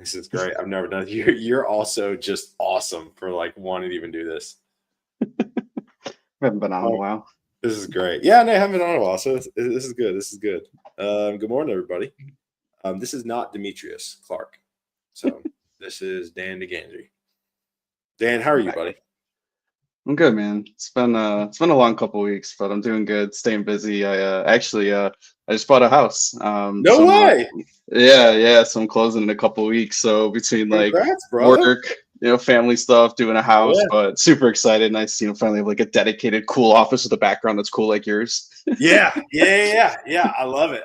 This is great. I've never done it. You're also just awesome for like wanting to even do this. We haven't been on in a while. This is great. Yeah, no, I haven't been on in a while. So this is good. This is good. Good morning, everybody. This is not Demetrius Clark. So this is Dan Digangi. Dan, how are you, buddy? I'm good, man. It's been a long couple weeks, but I'm doing good, staying busy. I just bought a house. No way. Yeah. So I'm closing in a couple weeks. So between like Congrats, brother. work, family stuff, doing a house, Yeah. but super excited. Nice, finally have like a dedicated, cool office with a background that's cool like yours. Yeah. I love it.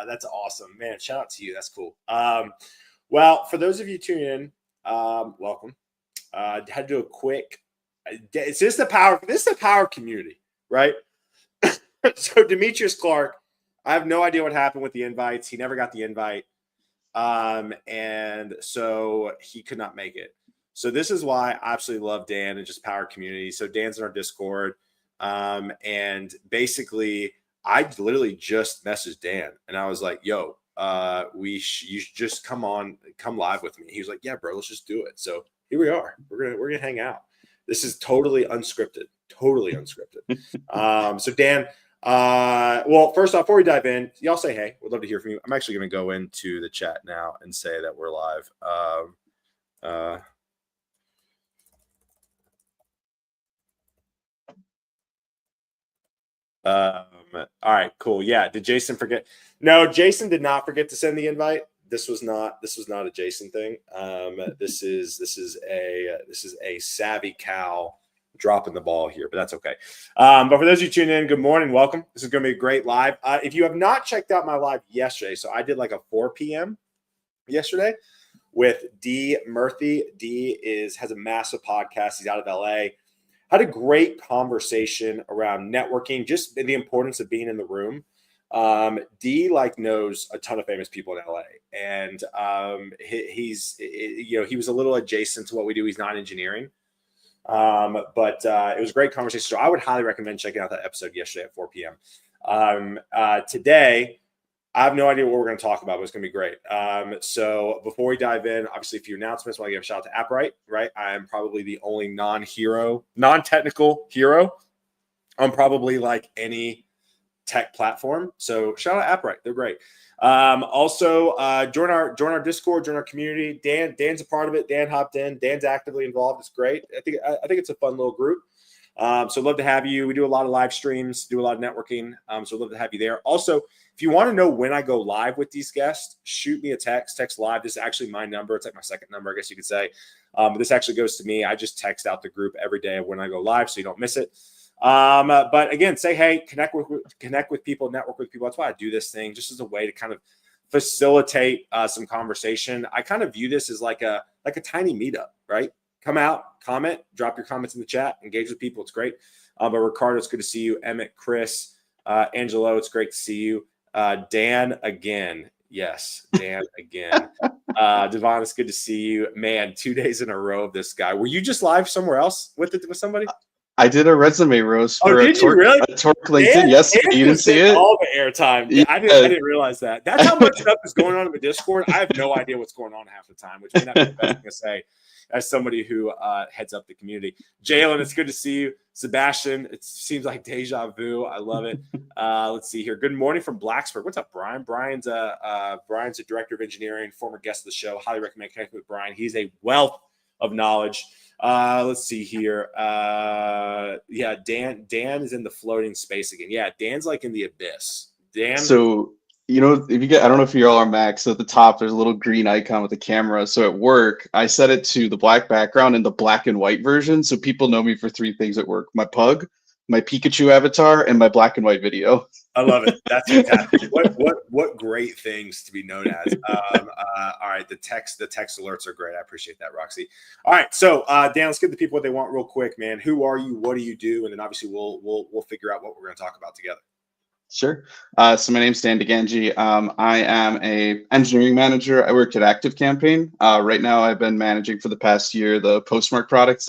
That's awesome, man. Shout out to you. That's cool. Well, for those of you tuning in, welcome. Had to do a quick. It's just the power. This is the power of community, right? So Demetrius Clark, I have no idea what happened with the invites. He never got the invite, and so he could not make it. So this is why I absolutely love Dan and just power community. So Dan's in our Discord, and basically, I literally just messaged Dan, and I was like, "Yo, you should just come live with me." He was like, "Yeah, bro, let's just do it." So here we are. We're gonna hang out. This is totally unscripted. So Dan, well, first off, before we dive in, y'all say hey. We'd love to hear from you. I'm actually gonna go into the chat now and say that we're live. All right, cool. Yeah. Did Jason forget? No, Jason did not forget to send the invite. This was not a Jason thing. This is a savvy cow dropping the ball here, but that's okay. But for those of you tuning in, good morning, welcome. This is going to be a great live. If you have not checked out my live yesterday, so I did like a 4 p.m. yesterday with D Murthy. D has a massive podcast. He's out of LA. Had a great conversation around networking, just the importance of being in the room. D knows a ton of famous people in LA, and he was a little adjacent to what we do. He's not engineering, but it was a great conversation. So I would highly recommend checking out that episode yesterday at 4 p.m. Today, I have no idea what we're going to talk about, but it's going to be great. So before we dive in, obviously a few announcements. I want to give a shout out to AppRight, right? I am probably the only non-technical hero on probably like any tech platform. So shout out AppRight. They're great. Also, join our Discord, join our community. Dan's a part of it. Dan hopped in. Dan's actively involved. It's great. I think it's a fun little group. So love to have you. We do a lot of live streams, do a lot of networking. So love to have you there. Also, if you want to know when I go live with these guests, shoot me a text live. This is actually my number. It's like my second number, I guess you could say. But this actually goes to me. I just text out the group every day when I go live, so you don't miss it. But again, say hey, connect with people, network with people. That's why I do this thing, just as a way to kind of facilitate some conversation. I kind of view this as like a tiny meetup, right? Come out, comment, drop your comments in the chat, engage with people. It's great. But Ricardo, it's good to see you. Emmett, Chris, Angelo, it's great to see you. Dan again. Yes, Dan again. Devon, it's good to see you. Man, 2 days in a row of this guy. Were you just live somewhere else with somebody? I did a resume roast for a Torque LinkedIn. Yes, you didn't see it? All the airtime. Yeah. I didn't realize that. That's how much stuff is going on in the Discord. I have no idea what's going on half the time, which may not be the best thing to say as somebody who heads up the community. Jalen, it's good to see you. Sebastian, it seems like deja vu. I love it. Let's see here. Good morning from Blacksburg. What's up, Brian? Brian's a director of engineering, former guest of the show. Highly recommend connecting with Brian. He's a wealth of knowledge. Let's see here. Yeah, Dan is in the floating space again. Yeah, Dan's like in the abyss. Dan. So, if you get, I don't know if you all are Mac. So at the top, there's a little green icon with the camera. So at work, I set it to the black background in the black and white version. So people know me for 3 things at work: my pug, my Pikachu avatar, and my black and white video. I love it. That's fantastic. What great things to be known as. All right, the text alerts are great. I appreciate that, Roxy. All right, so Dan, let's give the people what they want real quick, man. Who are you? What do you do? And then obviously we'll figure out what we're going to talk about together. Sure. So my name's Dan Digangi. I am a engineering manager. I work at Active Campaign. Right now, I've been managing for the past year the Postmark products,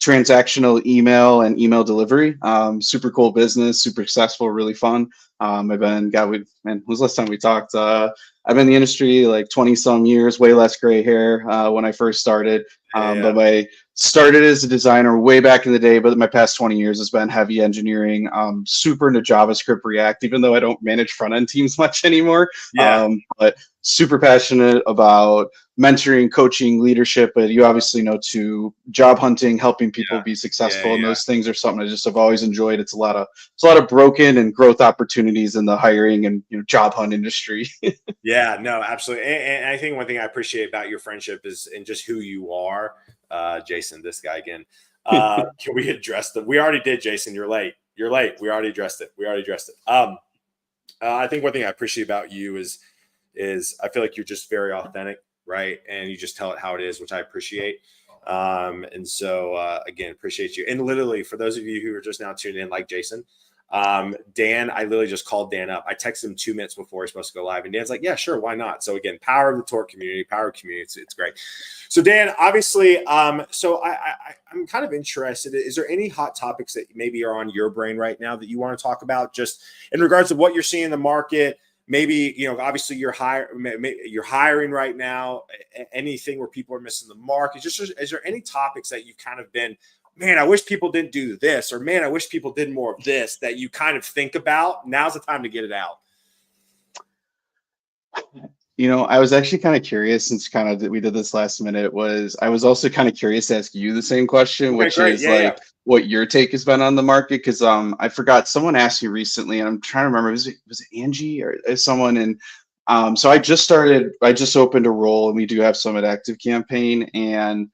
transactional email and email delivery. Super cool business, super successful, really fun. I've been, God, man, when was the last time we talked? I've been in the industry like 20 some years, way less gray hair when I first started. Yeah. But my started as a designer way back in the day, but my past 20 years has been heavy engineering, super into JavaScript, React, even though I don't manage front end teams much anymore. Yeah. But super passionate about mentoring, coaching, leadership. But you obviously know to job hunting, helping people Yeah. be Yeah. successful, and Yeah. those things are something I just have always enjoyed. It's a lot of broken and growth opportunities in the hiring and job hunt industry. Yeah, no, absolutely. And I think one thing I appreciate about your friendship is and just who you are, Jason, this guy again. Can we address the? We already did, Jason. You're late. You're late. We already addressed it. We already addressed it. I think one thing I appreciate about you is I feel like you're just very authentic, right? And you just tell it how it is, which I appreciate. And so again, appreciate you. And literally, for those of you who are just now tuned in, like Jason, Dan, I literally just called Dan up. I texted him 2 minutes before he's supposed to go live, and Dan's like, "Yeah, sure, why not?" So again, power of the Torque community, power of community. It's great. So Dan, obviously, so I'm kind of interested. Is there any hot topics that maybe are on your brain right now that you want to talk about, just in regards to what you're seeing in the market? Maybe obviously you're hiring right now. Anything where people are missing the mark? Is there any topics that you've kind of been, man, I wish people didn't do this, or man, I wish people did more of this, that you kind of think about? Now's the time to get it out. I was actually kind of curious since we did this last minute. I was also kind of curious to ask you the same question, Okay, which great. is Yeah, yeah. like what your take has been on the market. Because I forgot someone asked you recently, and I'm trying to remember, was it Angie or someone? And so I just opened a role, and we do have some at Active Campaign, and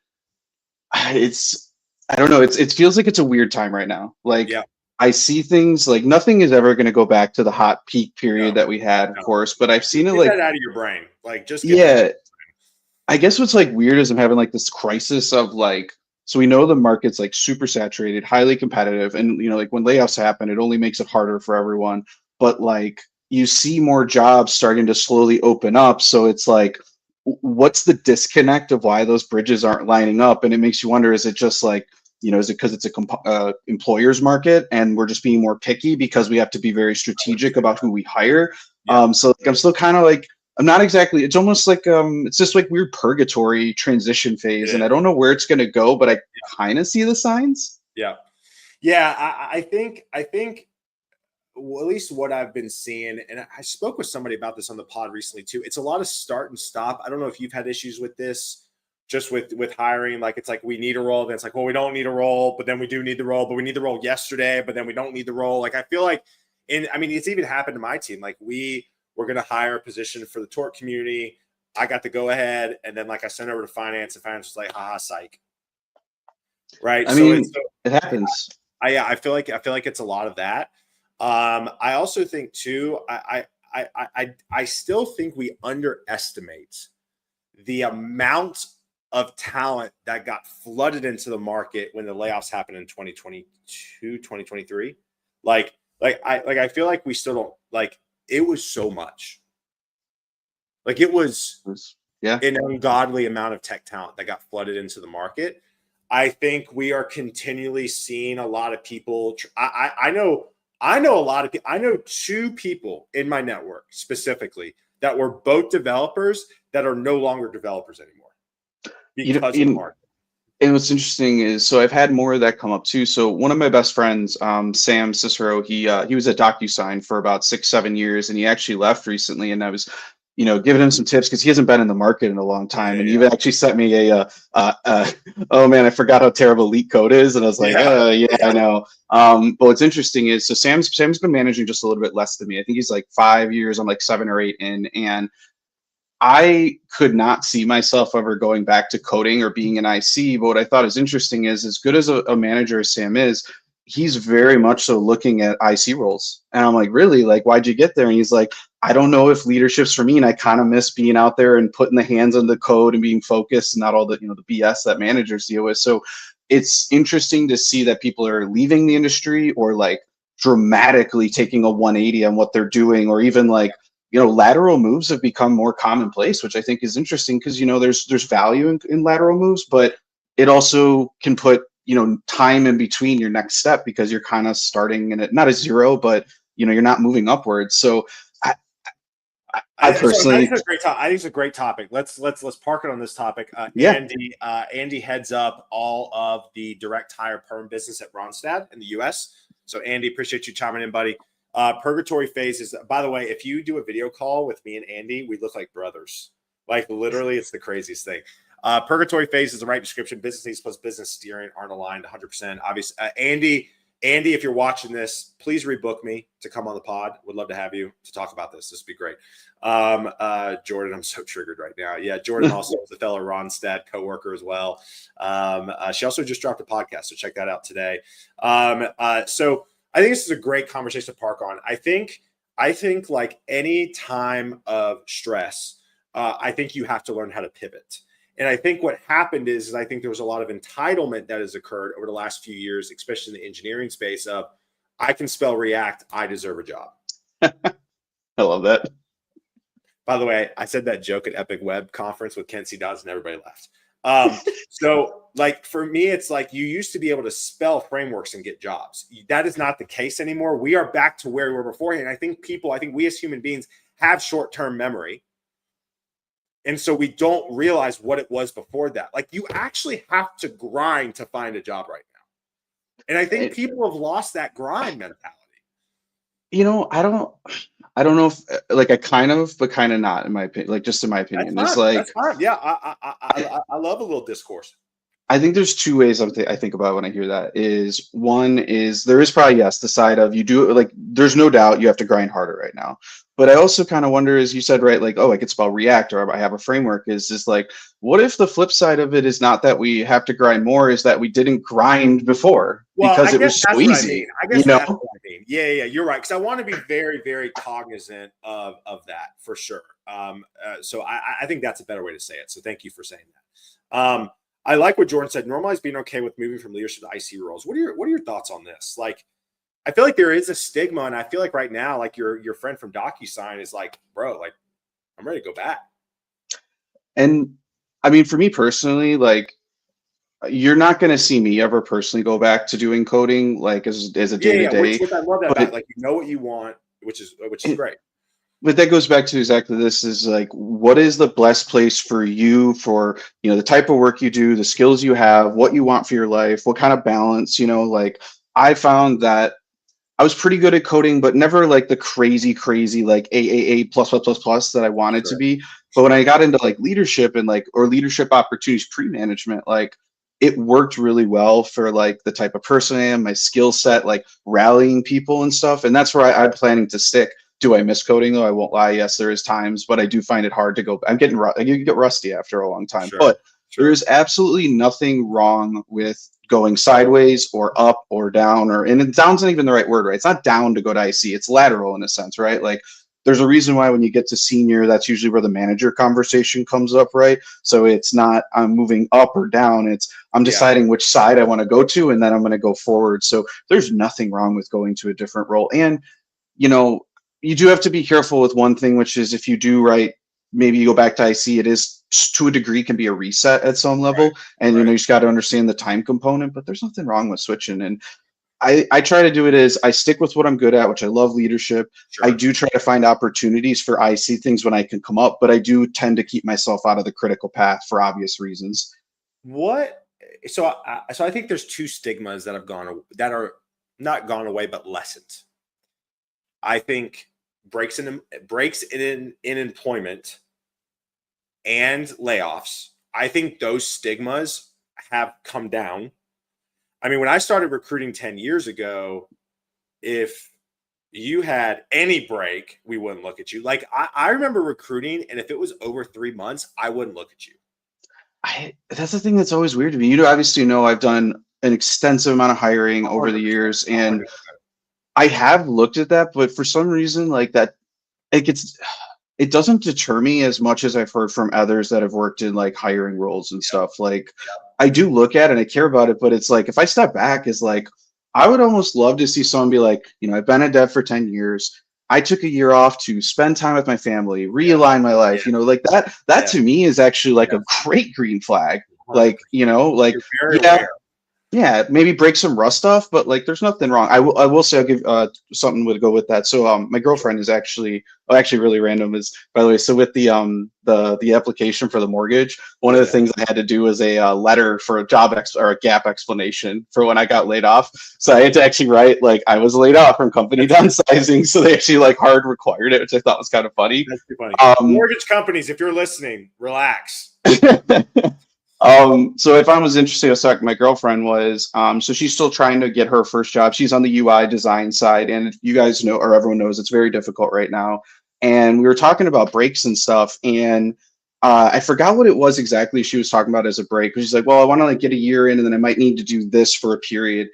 it's I don't know, it feels like it's a weird time right now. Like Yeah. I see things like nothing is ever going to go back to the hot peak period No, that we had, of no. course, but I've seen Just it get like, that out of your brain. Like, just get that out. yeah, I guess what's like weird is I'm having like this crisis of like, so we know the market's like super saturated, highly competitive, and like when layoffs happen, it only makes it harder for everyone. But like you see more jobs starting to slowly open up, so it's like, what's the disconnect of why those bridges aren't lining up? And it makes you wonder: is it just like, is it because it's a employer's market and we're just being more picky because we have to be very I would strategic say about that. who we hire? Yeah. So like, I'm still kind of like, I'm not exactly. It's almost like it's just like weird purgatory transition It phase, and I is. don't know where it's gonna go, but I kind of see the signs. Yeah. Yeah. I think well, at least what I've been seeing, and I spoke with somebody about this on the pod recently too. It's a lot of start and stop. I don't know if you've had issues with this, just with hiring. Like it's like we need a role, then it's like, well, we don't need a role, but then we do need the role, but we need the role yesterday, but then we don't need the role. Like I feel like, I mean, it's even happened to my team. Like we were going to hire a position for the Torque community. I got the go ahead, and then like I sent over to finance, and finance was like, haha, psych. Right. I So it's mean, it happens. yeah, I feel like it's a lot of that. I also think too, I still think we underestimate the amount of talent that got flooded into the market when the layoffs happened in 2022, 2023. I feel like we still don't like it was so much. Like it was Yeah. an ungodly amount of tech talent that got flooded into the market. I think we are continually seeing a lot of people. I know a lot of people. I know two people in my network specifically that were both developers that are no longer developers anymore You know, because of the market. and what's interesting is, so I've had more of that come up too. So one of my best friends, Sam Cicero, he was at DocuSign for about 6, 7 years, and he actually left recently. And I was, giving him some tips because he hasn't been in the market in a long time. And he Yeah, even actually sent me oh man, I forgot how terrible Leak Code is, and I was like, yeah, yeah, yeah, I know. But what's interesting is, so Sam's been managing just a little bit less than me. I think he's like 5 years. I'm like 7 or 8 in, and I could not see myself ever going back to coding or being an IC. But what I thought is interesting is, as good as a manager as Sam is, he's very much so looking at IC roles. And I'm like, really? Like, why'd you get there? And he's like, I don't know if leadership's for me. And I kind of miss being out there and putting the hands on the code and being focused and not all the, the BS that managers deal with. So it's interesting to see that people are leaving the industry or like dramatically taking a 180 on what they're doing, or even like, lateral moves have become more commonplace, which I think is interesting because, there's value in lateral moves, but it also can put, time in between your next step because you're kind of starting in it, not a zero, but, you're not moving upwards. So I I think personally, it's a great topic. I think it's a great topic. Let's park it on this topic. yeah, Andy heads up all of the direct hire perm business at Ronstadt in the U.S. So Andy, appreciate you chiming in, buddy. Purgatory phase is, by the way, if you do a video call with me and Andy, we look like brothers. Like literally, it's the craziest thing. Purgatory phase is the right description. Business needs plus business steering aren't aligned 100%. Obviously, Andy, if you're watching this, please rebook me to come on the pod. Would love to have you to talk about this. This would be great. Jordan, I'm so triggered right now. Yeah, Jordan also is a fellow Ronstadt coworker as well. She also just dropped a podcast, so check that out today. So I think this is a great conversation to park on. I think like any time of stress, I think you have to learn how to pivot. And I think what happened is I think there was a lot of entitlement that has occurred over the last few years, especially in the engineering space of, I can spell React, I deserve a job. I love that. By the way, I said that joke at Epic Web Conference with Ken C. Dodds and everybody laughed. So like for me, it's like you used to be able to spell frameworks and get jobs. That is not the case anymore. We are back to where we were beforehand. I think we as human beings have short-term memory. And so we don't realize what it was before that. Like you actually have to grind to find a job right now. And I think people have lost that grind mentality. I don't know if like I kind of, but kind of not in my opinion, like just in my opinion. That's It's like, that's fine. Yeah, I love a little discourse. I think there's two ways I think about when I hear that. Is one is there is probably, yes, the side of you do, like there's no doubt you have to grind harder right now. But I also kind of wonder, as you said, right, like, oh, I could spell React or I have a framework, is just like, what if the flip side of it is not that we have to grind more, is that we didn't grind before because it was so easy. I guess that's what I mean. Yeah, you're right. Because I want to be very, very cognizant of that for sure. So I think that's a better way to say it. So thank you for saying that. I like what Jordan said. Normalize being okay with moving from leadership to IC roles. What are your thoughts on this? Like, I feel like there is a stigma, and I feel like right now, like your friend from DocuSign is like, bro, like I'm ready to go back. And I mean, for me personally, like you're not going to see me ever personally go back to doing coding, like as a day to day. Which I love that about, like you know what you want, which is great. But that goes back to exactly this, is like, what is the best place for you, for, the type of work you do, the skills you have, what you want for your life, what kind of balance, like I found that I was pretty good at coding, but never like the crazy, like AAA plus that I wanted to be. But when I got into like leadership and like, or leadership opportunities, pre-management, like it worked really well for like the type of person I am, my skill set, like rallying people and stuff. And that's where I'm planning to stick. Do I miss coding though? I won't lie. Yes, there is times, but I do find it hard to go. You get rusty after a long time, but there is absolutely nothing wrong with going sideways or up or down, and down's not even the right word, right? It's not down to go to IC. It's lateral in a sense, right? Like there's a reason why when you get to senior, that's usually where the manager conversation comes up, right? So it's not I'm moving up or down. It's I'm deciding which side I want to go to, and then I'm going to go forward. So there's nothing wrong with going to a different role. And, you do have to be careful with one thing, which is if you do maybe you go back to IC, it is to a degree can be a reset at some level. And, you just got to understand the time component, but there's nothing wrong with switching. And I try to do it as I stick with what I'm good at, which I love leadership. I do try to find opportunities for IC things when I can come up, but I do tend to keep myself out of the critical path for obvious reasons. So I think there's two stigmas that are not gone away, but lessened. I think breaks in employment and layoffs, I think those stigmas have come down. I mean, when I started recruiting 10 years ago, if you had any break, we wouldn't look at you. Like I remember recruiting, and if it was over 3 months, I wouldn't look at you. That's the thing that's always weird to me. You obviously know I've done an extensive amount of hiring over the years, and 100%. I have looked at that, but for some reason, like that, it doesn't deter me as much as I've heard from others that have worked in like hiring roles and stuff. Like I do look at it and I care about it, but it's like if I step back, is like I would almost love to see someone be like, I've been a dev for 10 years. I took a year off to spend time with my family, Yeah, realign my life, yeah, like that yeah, to me is actually like yeah, a great green flag. Like, 100%. like, You're very yeah, aware. yeah, maybe break some rust off, but like there's nothing wrong. I will say I'll give something would go with that. So my Sure. girlfriend is actually really random is by the way, so with the application for the mortgage, one of the Yeah. things I had to do was a letter for a or a gap explanation for when I got laid off. So I had to actually write like I was laid off from company That's downsizing. So they actually like hard required it, which I thought was kind of funny. That's too funny. Um, Mortgage companies, if you're listening, relax. so if I was interested, I was talking, my girlfriend was, so she's still trying to get her first job. She's on the UI design side, and you guys know, or everyone knows, it's very difficult right now. And we were talking about breaks and stuff, and I forgot what it was exactly she was talking about as a break. She's like, well, I want to like get a year in, and then I might need to do this for a period.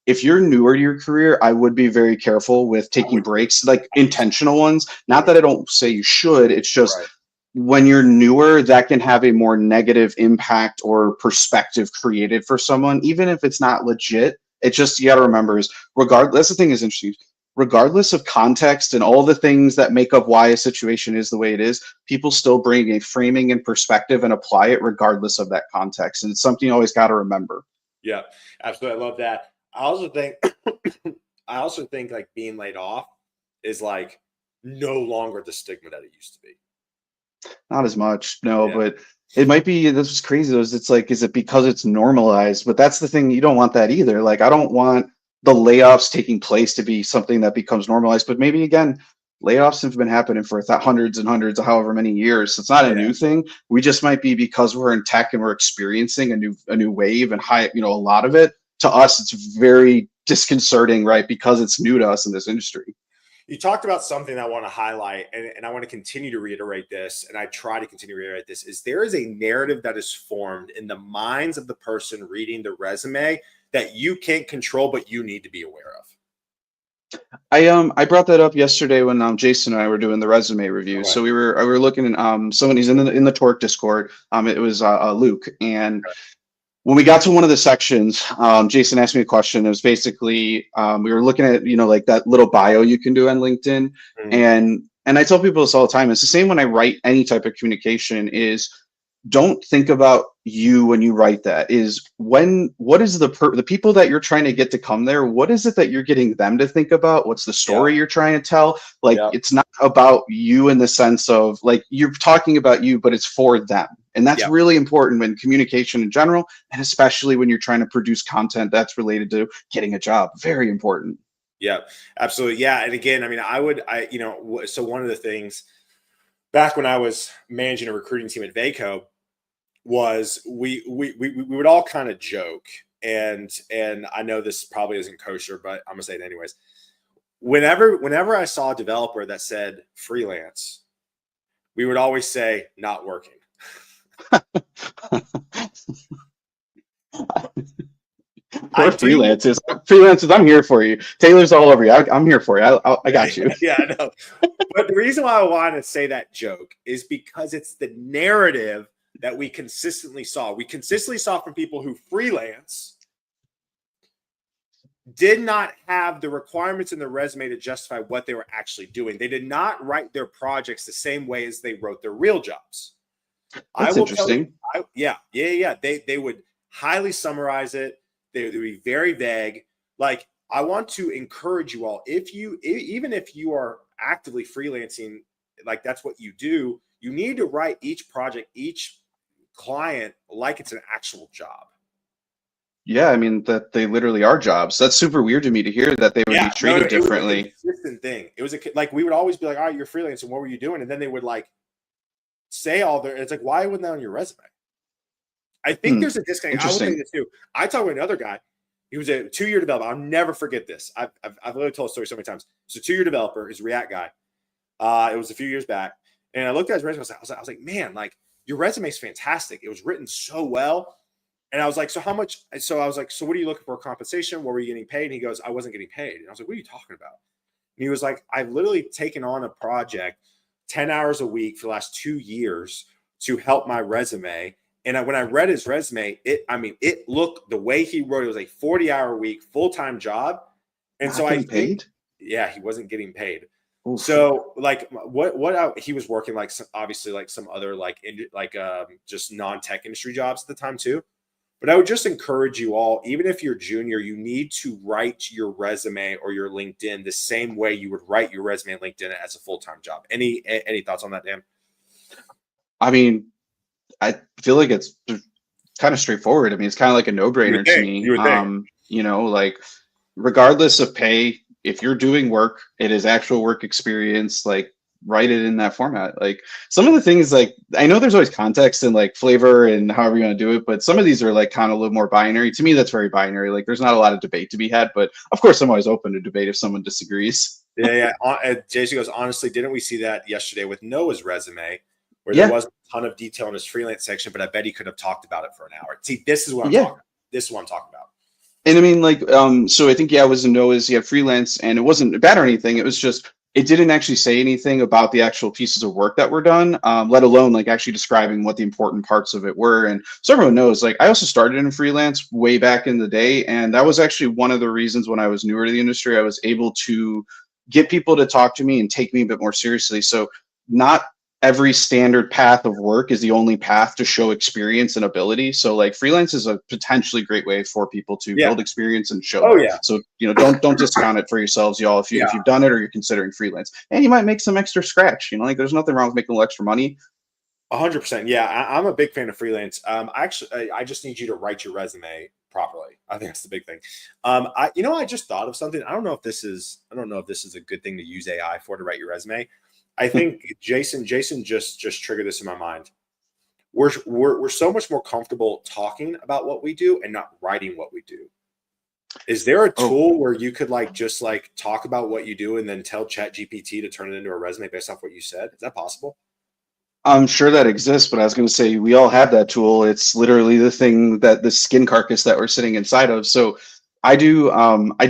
If you're newer to your career, I would be very careful with I taking would too. breaks, like I would too. intentional ones. I Not would that I too. don't say you should, it's just Right. when you're newer, that can have a more negative impact or perspective created for someone, even if it's not legit. It just, you got to remember is regardless, the thing is interesting. Regardless of context and all the things that make up why a situation is the way it is, people still bring a framing and perspective and apply it regardless of that context. And it's something you always got to remember. Yeah, absolutely. I love that. I also think like being laid off is like no longer the stigma that it used to be. Not as much, no, Yeah. but it might be. That's what's crazy though. Is it's like, is it because it's normalized? But that's the thing. You don't want that either. Like, I don't want the layoffs taking place to be something that becomes normalized. But maybe again, layoffs have been happening for hundreds and hundreds of however many years. So it's not a Yeah. new thing. We just might be because we're in tech and we're experiencing a new wave and high, a lot of it. To us, it's very disconcerting, right? Because it's new to us in this industry. You talked about something I want to highlight, and I want to continue to reiterate this, and I try to continue to reiterate this, is there is a narrative that is formed in the minds of the person reading the resume that you can't control, but you need to be aware of. I brought that up yesterday when Jason and I were doing the resume review. Okay. So we were looking at someone, he's in the Torque Discord. It was Luke, and when we got to one of the sections, Jason asked me a question. It was basically we were looking at like that little bio you can do on LinkedIn, Mhm. and I tell people this all the time. It's the same when I write any type of communication. Is don't think about you when you write that. Is what is the people that you're trying to get to come there, what is it that you're getting them to think about? What's the Yeah. story you're trying to tell? Like, Yeah. it's not about you in the sense of like you're talking about you, but it's for them. And that's Yeah. really important when communication in general, and especially when you're trying to produce content that's related to getting a job. Very important. Yeah. Absolutely. Yeah. And again, I mean, so one of the things back when I was managing a recruiting team at Vaco was we would all kind of joke, and I know this probably isn't kosher, but I'm gonna say it anyways. Whenever I saw a developer that said freelance, we would always say not working. I We're do. freelancers. Freelancers, I'm here for you. Taylor's all over you. I'm here for you. I got you. Yeah, I know. But the reason why I wanted to say that joke is because it's the narrative that we consistently saw. We consistently saw from people who freelance did not have the requirements in their resume to justify what they were actually doing. They did not write their projects the same way as they wrote their real jobs. I That's will tell you, interesting. yeah. They would highly summarize it. They would be very vague. Like, I want to encourage you all, even if you are actively freelancing, like that's what you do, you need to write each project, each client like it's an actual job. Yeah, I mean that they literally are jobs. That's super weird to me to hear that they would be Yeah, no, treated it was a differently. consistent thing. It was like we would always be like, all right, you're freelancing. What were you doing? And then they would like say all their, it's like, why wasn't that on your resume? I think Hmm, there's a disconnect. I will tell you interesting. this too. I talked with another guy. He was a 2-year developer. I'll never forget this. I've literally told the story so many times. He's a 2-year developer. He's a React guy. It was a few years back, and I looked at his resume. I was like, man, like your resume is fantastic. It was written so well. And I was like, so how much? So I was like, so what are you looking for compensation? What were you getting paid? And he goes, I wasn't getting paid. And I was like, what are you talking about? And he was like, I've literally taken on a project 10 hours a week for the last 2 years to help my resume. And when I read his resume, it looked, the way he wrote it was a 40-hour week, full-time job. And Not so I getting think, paid. yeah, he wasn't getting paid. Oof. So like he was working like obviously like some other like just non-tech industry jobs at the time too. But I would just encourage you all, even if you're junior, you need to write your resume or your LinkedIn the same way you would write your resume and LinkedIn as a full-time job. Any thoughts on that, Dan? I mean, I feel like it's kind of straightforward. I mean, it's kind of like a no-brainer to me. You would think. You know, like regardless of pay, if you're doing work, it is actual work experience, like write it in that format. Like some of the things, like I know there's always context and like flavor and however you want to do it, but some of these are like kind of a little more binary. To me, that's very binary. Like there's not a lot of debate to be had, but of course I'm always open to debate if someone disagrees. Yeah. Jason goes, honestly, didn't we see that yesterday with Noah's resume where there Yeah. wasn't a ton of detail in his freelance section, but I bet he could have talked about it for an hour. See, this is what I'm Yeah. talking about. This is what I'm talking about. And I mean, like, so I think, yeah, it was in Noah's, yeah, freelance, and it wasn't bad or anything. It was just, it didn't actually say anything about the actual pieces of work that were done, let alone like actually describing what the important parts of it were. And so everyone knows, like, I also started in freelance way back in the day. And that was actually one of the reasons when I was newer to the industry, I was able to get people to talk to me and take me a bit more seriously. So not every standard path of work is the only path to show experience and ability. So like freelance is a potentially great way for people to build experience and show that. Yeah. So, you know, don't discount it for yourselves, y'all, if you've done it or you're considering freelance. And you might make some extra scratch, you know, like there's nothing wrong with making a little extra money. 100%. Yeah, I'm a big fan of freelance. I just need you to write your resume properly. I think that's the big thing. I just thought of something. I don't know if this is a good thing to use AI for to write your resume. I think Jason just triggered this in my mind. We're so much more comfortable talking about what we do and not writing what we do. Is there a tool where you could just talk about what you do and then tell ChatGPT to turn it into a resume based off what you said? Is that possible? I'm sure that exists, but I was going to say we all have that tool. It's literally the thing that the skin carcass that we're sitting inside of. So I do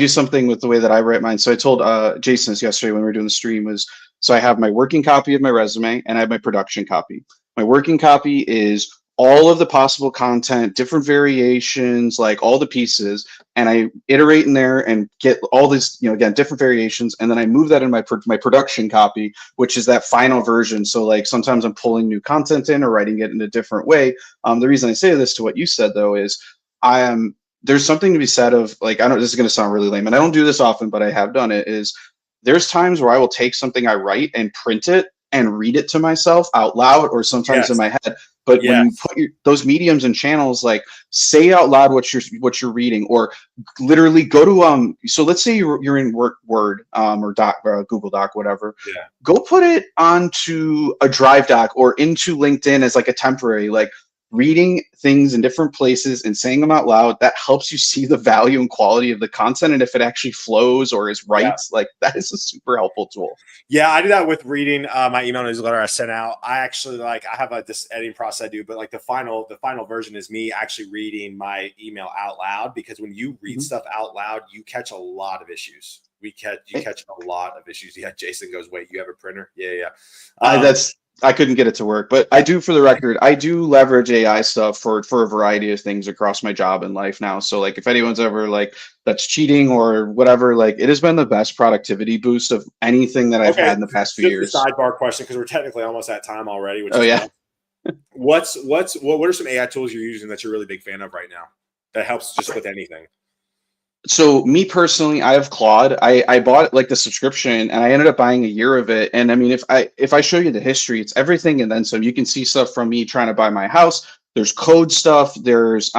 something with the way that I write mine. So I told Jason this yesterday when we were doing the stream was, so I have my working copy of my resume and I have my production copy. My working copy is all of the possible content, different variations, like all the pieces, and I iterate in there and get all these, you know, again, different variations, and then I move that in my production copy, which is that final version. So like sometimes I'm pulling new content in or writing it in a different way. The reason I say this to what you said though is I am there's something to be said of like, I don't, this is going to sound really lame and I don't do this often, but I have done it, is there's times where I will take something I write and print it and read it to myself out loud or sometimes in my head. But when you put those mediums and channels, like say out loud what you're reading, or literally go to so let's say you're in Word or Doc, Google Doc, whatever. Yeah. Go put it onto a Drive doc or into LinkedIn as like a temporary, like reading things in different places and saying them out loud. That helps you see the value and quality of the content, and if it actually flows or is right, like that is a super helpful tool. Yeah, I do that with reading my email newsletter I sent out. I actually I have this editing process I do, but like the final version is me actually reading my email out loud, because when you read stuff out loud, you catch a lot of issues. You catch a lot of issues. Yeah, Jason goes, wait, you have a printer? Yeah. I couldn't get it to work, but I do, for the record, I do leverage AI stuff for a variety of things across my job and life now. So like if anyone's ever like that's cheating or whatever, like it has been the best productivity boost of anything that I've had in the past few years. Just a sidebar question, because we're technically almost at time already. Which what are some AI tools you're using that you're a really big fan of right now that helps just with anything? So me personally, I have Claude. I bought like the subscription and I ended up buying a year of it. And I mean, if I show you the history, it's everything and then some. You can see stuff from me trying to buy my house. There's code stuff. There's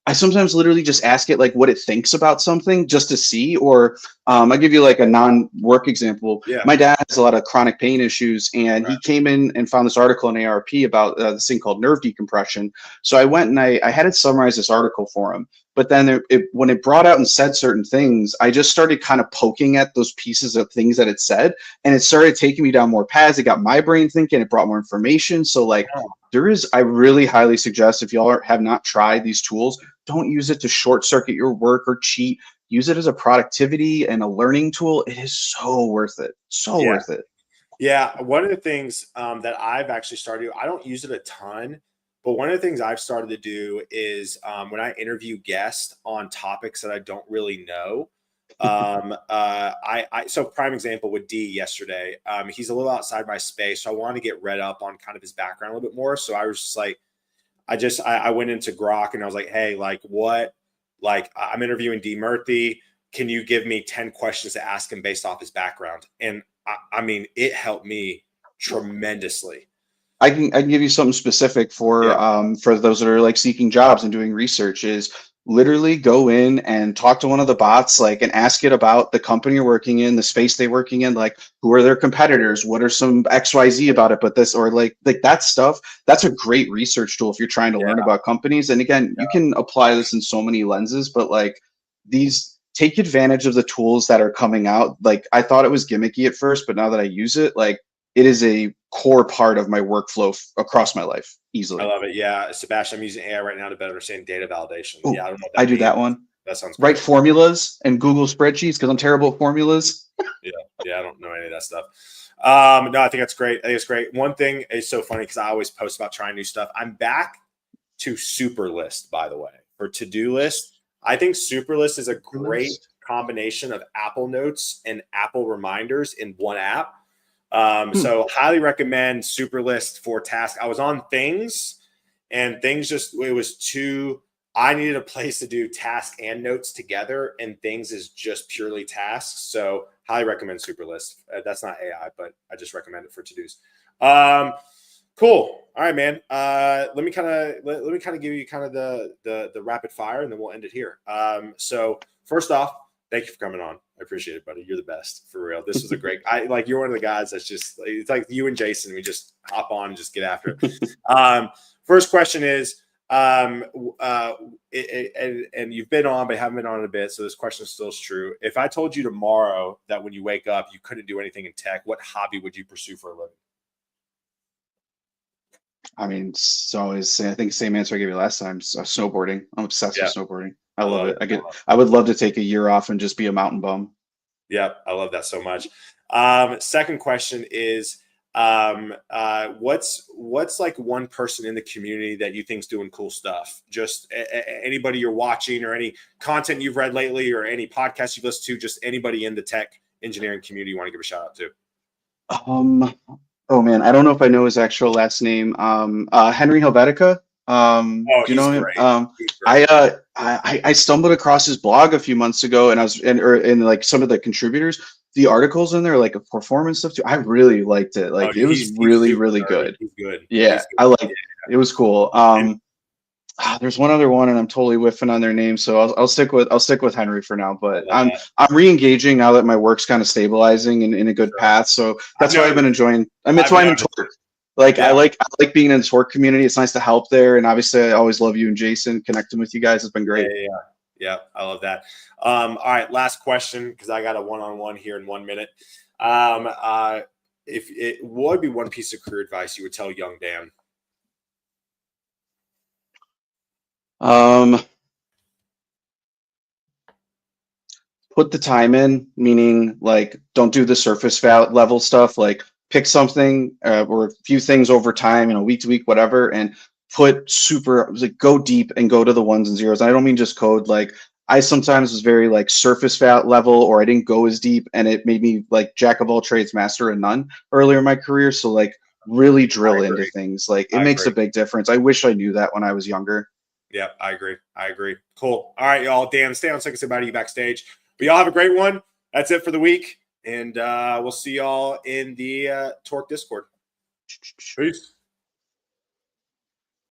I sometimes literally just ask it like what it thinks about something just to see. Or I'll give you like a non-work example. Yeah. My dad has a lot of chronic pain issues, and he came in and found this article in ARP about this thing called nerve decompression. So I went and I had it summarize this article for him. But then when it brought out and said certain things, I just started kind of poking at those pieces of things that it said, and it started taking me down more paths. It got my brain thinking. It brought more information. So like I really highly suggest, if y'all have not tried these tools, don't use it to short circuit your work or cheat. Use it as a productivity and a learning tool. It is so worth it. So worth it. Yeah. One of the things that I've actually started, I don't use it a ton, But one of the things I've started to do is when I interview guests on topics that I don't really know, so prime example with D yesterday. He's a little outside my space, so I wanted to get read up on kind of his background a little bit more. So I was just like, I went into Grok and I was like, hey, I'm interviewing D Murthy. Can you give me 10 questions to ask him based off his background? And I mean, it helped me tremendously. I can give you something specific for those that are like seeking jobs and doing research. Is literally go in and talk to one of the bots, like, and ask it about the company you're working in, the space they're working in, like who are their competitors, what are some XYZ about it, but this, or like that stuff. That's a great research tool if you're trying to learn about companies. And again, you can apply this in so many lenses, but like these, take advantage of the tools that are coming out. Like I thought it was gimmicky at first, but now that I use it, like it is a core part of my workflow across my life easily. I love it. Yeah. Sebastian, I'm using AI right now to better understand data validation. Ooh, Yeah. I don't know what I that do means. that one. That sounds great. Write formulas and Google spreadsheets because I'm terrible at formulas. Yeah. I don't know any of that stuff. No, I think that's great. I think it's great. One thing is so funny because I always post about trying new stuff. I'm back to Superlist, by the way, for to-do list. I think Superlist is a great combination of Apple Notes and Apple Reminders in one app. So highly recommend Superlist for tasks. I was on Things, and Things I needed a place to do task and notes together, and Things is just purely tasks. So highly recommend Superlist. That's not AI, but I just recommend it for to-dos. Cool. All right, man. Let me kind of give you kind of the rapid fire, and then we'll end it here. So first off, thank you for coming on. I appreciate it, buddy. You're the best, for real. This was a great. You're one of the guys that's just, it's like you and Jason. We just hop on and just get after it. First question is, and you've been on, but haven't been on in a bit, so this question still is true. If I told you tomorrow that when you wake up you couldn't do anything in tech, what hobby would you pursue for a living? I mean, it's always, I think, same answer I gave you last time. So snowboarding. I'm obsessed with snowboarding. I love it. I would love to take a year off and just be a mountain bum. Yeah, I love that so much. Second question is, what's like one person in the community that you think's doing cool stuff? Just anybody you're watching, or any content you've read lately, or any podcasts you've listened to, just anybody in the tech engineering community you want to give a shout out to? Oh man, I don't know if I know his actual last name. Henry Helvetica. Do you know him? Great. I stumbled across his blog a few months ago, and I was in like some of the contributors, the articles in there, like performance stuff too. I really liked it. Like it was really good. He's good. Yeah, I liked it. It was cool. There's one other one, and I'm totally whiffing on their name, so I'll stick with Henry for now. But I'm re-engaging now that my work's kind of stabilizing and in a good path. So that's why I've been enjoying. I mean, that's why I'm in Torque. Like I like being in the Torque community. It's nice to help there, and obviously I always love you and Jason. Connecting with you guys has been great. Yeah, I love that. All right, last question, because I got a one-on-one here in 1 minute. What would be one piece of career advice you would tell young Dan? Put the time in, meaning like don't do the surface level stuff. Like pick something or a few things over time, week to week, whatever, and go deep and go to the ones and zeros. And I don't mean just code. Like I sometimes was very like surface level, or I didn't go as deep, and it made me like jack of all trades, master of none earlier in my career. So like really drill into things. Like it makes a big difference. I wish I knew that when I was younger. Yeah, I agree. Cool. All right, y'all. Dan, stay on second. Say bye to you backstage. But y'all have a great one. That's it for the week. And we'll see y'all in the Torque Discord. Peace.